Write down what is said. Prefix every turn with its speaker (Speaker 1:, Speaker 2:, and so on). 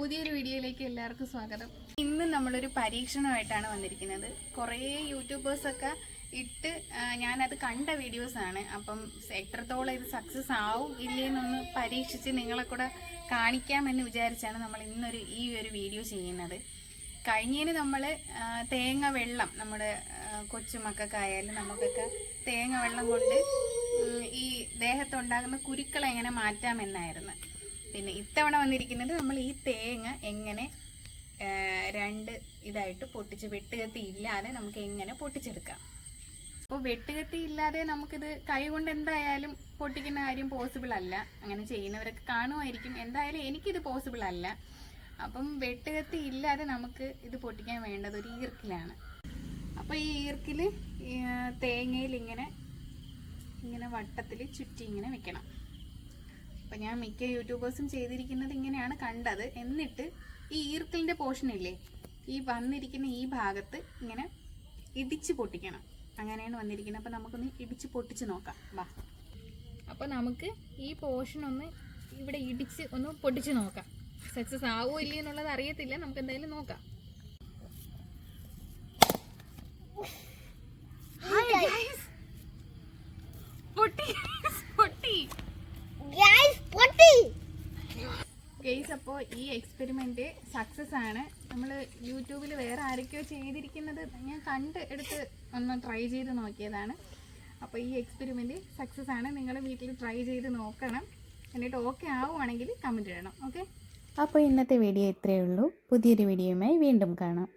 Speaker 1: പുതിയൊരു വീഡിയോയിലേക്ക് എല്ലാവർക്കും സ്വാഗതം. ഇന്ന് നമ്മളൊരു പരീക്ഷണമായിട്ടാണ് വന്നിരിക്കുന്നത്. കുറേ യൂട്യൂബേഴ്സൊക്കെ ഇട്ട് ഞാനത് കണ്ട വീഡിയോസാണ്. അപ്പം എത്രത്തോളം ഇത് സക്സസ് ആവും ഇല്ലേന്നൊന്ന് പരീക്ഷിച്ച് നിങ്ങളെ കൂടെ കാണിക്കാമെന്ന് വിചാരിച്ചാണ് നമ്മൾ ഈ ഒരു വീഡിയോ ചെയ്യുന്നത്. കഴിഞ്ഞതിന് നമ്മൾ തേങ്ങ വെള്ളം, നമ്മുടെ കൊച്ചുമക്കൾക്കായാലും നമുക്കൊക്കെ തേങ്ങ വെള്ളം കൊണ്ട് ഈ ദേഹത്തുണ്ടാകുന്ന കുരുക്കളെ എങ്ങനെ മാറ്റാമെന്നായിരുന്നു. പിന്നെ ഇത്തവണ വന്നിരിക്കുന്നത് നമ്മൾ ഈ തേങ്ങ എങ്ങനെ രണ്ട് ഇതായിട്ട് പൊട്ടിച്ച്, വെട്ടുകത്തി ഇല്ലാതെ നമുക്ക് എങ്ങനെ പൊട്ടിച്ചെടുക്കാം. അപ്പോൾ വെട്ടുകത്തി ഇല്ലാതെ നമുക്കിത് കൈ കൊണ്ട് എന്തായാലും പൊട്ടിക്കുന്ന കാര്യം പോസിബിൾ അല്ല. അങ്ങനെ ചെയ്യുന്നവരൊക്കെ കാണുമായിരിക്കും. എന്തായാലും എനിക്കിത് പോസിബിൾ അല്ല. അപ്പം വെട്ടുകത്തി ഇല്ലാതെ നമുക്ക് ഇത് പൊട്ടിക്കാൻ വേണ്ടത് ഒരു ഈർക്കിലാണ്. അപ്പോൾ ഈ ഈർക്കിൽ തേങ്ങയിൽ ഇങ്ങനെ വട്ടത്തിൽ ചുറ്റി ഇങ്ങനെ വെക്കണം. അപ്പം ഞാൻ മിക്ക യൂട്യൂബേഴ്സും ചെയ്തിരിക്കുന്നത് ഇങ്ങനെയാണ് കണ്ടത്. എന്നിട്ട് ഈ ഈർക്കിലിൻ്റെ പോർഷനില്ലേ, ഈ വന്നിരിക്കുന്ന ഈ ഭാഗത്ത് ഇങ്ങനെ ഇടിച്ച് പൊട്ടിക്കണം. അങ്ങനെയാണ് വന്നിരിക്കുന്നത്. അപ്പം നമുക്കൊന്ന് ഇടിച്ച് പൊട്ടിച്ച് നോക്കാം. വാ. അപ്പോൾ നമുക്ക് ഈ പോർഷൻ ഒന്ന് ഇവിടെ ഇടിച്ച് ഒന്ന് പൊട്ടിച്ച് നോക്കാം. സക്സസ് ആവോ ഇല്ലേ എന്നുള്ളത് അറിയത്തില്ല. നമുക്ക് എന്തായാലും നോക്കാം. ഗൈസ്, അപ്പോൾ ഈ എക്സ്പെരിമെന്റ് സക്സസ് ആണ്. നമ്മൾ യൂട്യൂബിൽ വേറെ ആരൊക്കെയോ ചെയ്തിരിക്കുന്നത് ഞാൻ കണ്ട് എടുത്ത് ഒന്ന് ട്രൈ ചെയ്ത് നോക്കിയതാണ്. അപ്പോൾ ഈ എക്സ്പെരിമെന്റ് സക്സസ് ആണ്. നിങ്ങൾ വീട്ടിൽ ട്രൈ ചെയ്ത് നോക്കണം. എന്നിട്ട് ഓക്കെ ആവുകയാണെങ്കിൽ കമൻറ്റ് ഇടണം. ഓക്കെ.
Speaker 2: അപ്പോൾ ഇന്നത്തെ വീഡിയോ ഇത്രയേ ഉള്ളൂ. പുതിയൊരു വീഡിയോയുമായി വീണ്ടും കാണാം.